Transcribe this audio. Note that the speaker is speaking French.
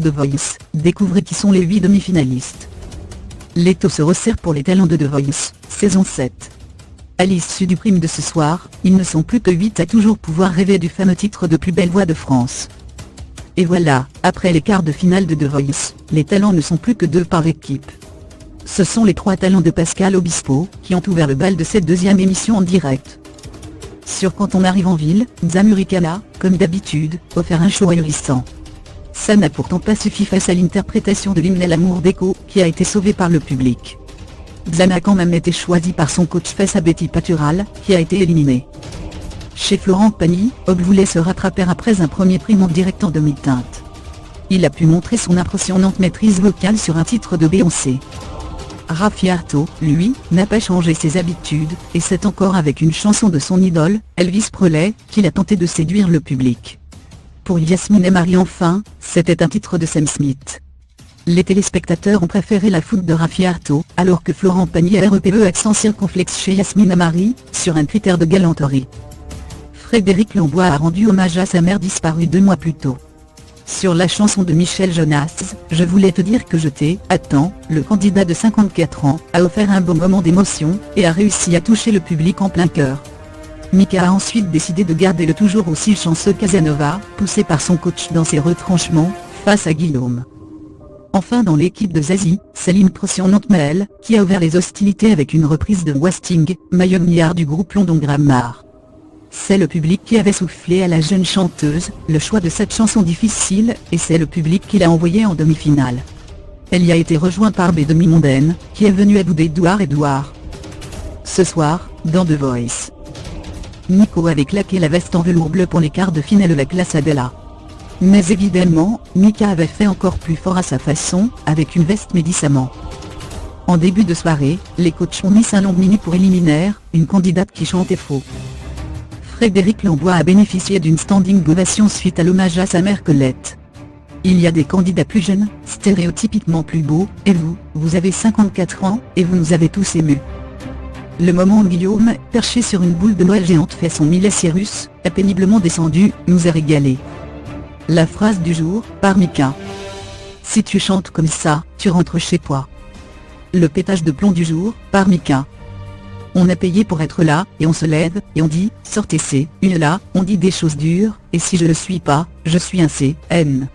The Voice, découvrez qui sont les 8 demi-finalistes. L'étau se resserre pour les talents de The Voice, saison 7. À l'issue du prime de ce soir, ils ne sont plus que 8 à toujours pouvoir rêver du fameux titre de plus belle voix de France. Et voilà, après les quarts de finale de The Voice, les talents ne sont plus que 2 par équipe. Ce sont les 3 talents de Pascal Obispo, qui ont ouvert le bal de cette deuxième émission en direct. Sur Quand on arrive en ville, Xamurican a, comme d'habitude, offert un show ahurissant. Ça n'a pourtant pas suffi face à l'interprétation de l'hymne L'amour d'Echo, qui a été sauvé par le public. Xam a quand même été choisi par son coach face à Betty Patural, qui a été éliminée. Chez Florent Pagny, Ob voulait se rattraper après un premier prime en direct en demi-teinte. Il a pu montrer son impressionnante maîtrise vocale sur un titre de Beyoncé. Raffiato, lui, n'a pas changé ses habitudes, et c'est encore avec une chanson de son idole, Elvis Presley, qu'il a tenté de séduire le public. Pour Yasmine et Marie enfin, c'était un titre de Sam Smith. Les téléspectateurs ont préféré la foot de Raffiato, alors que Florent Pagny a repéré accent circonflexe chez Yasmine et Marie, sur un critère de galanterie. Frédéric Lambois a rendu hommage à sa mère disparue 2 mois plus tôt. Sur la chanson de Michel Jonas, Je voulais te dire que je t'attends, le candidat de 54 ans a offert un beau moment d'émotion, et a réussi à toucher le public en plein cœur. Mika a ensuite décidé de garder le toujours aussi chanceux Casanova, poussé par son coach dans ses retranchements, face à Guillaume. Enfin dans l'équipe de Zazie, c'est l'impressionnante Maëlle, qui a ouvert les hostilités avec une reprise de Wasting, maillot milliard du groupe London Grammar. C'est le public qui avait soufflé à la jeune chanteuse le choix de cette chanson difficile, et c'est le public qui l'a envoyée en demi-finale. Elle y a été rejointe par B demi-mondaine, qui est venue à bout d'Edouard. Ce soir, dans The Voice, Nico avait claqué la veste en velours bleu pour les quarts de finale de la classe Adela. Mais évidemment, Mika avait fait encore plus fort à sa façon, avec une veste médicament. En début de soirée, les coachs ont mis 5 longues minutes pour éliminaire une candidate qui chantait faux. Frédéric Lambois a bénéficié d'une standing ovation suite à l'hommage à sa mère Colette. Il y a des candidats plus jeunes, stéréotypiquement plus beaux, et vous avez 54 ans, et vous nous avez tous émus. Le moment où Guillaume, perché sur une boule de Noël géante fait son Miley Cyrus, a péniblement descendu, nous a régalé. La phrase du jour, par Mika. Si tu chantes comme ça, tu rentres chez toi. Le pétage de plomb du jour, par Mika. On a payé pour être là, et on se lève, et on dit, sortez c'est, une là, on dit des choses dures, et si je le suis pas, je suis un CN.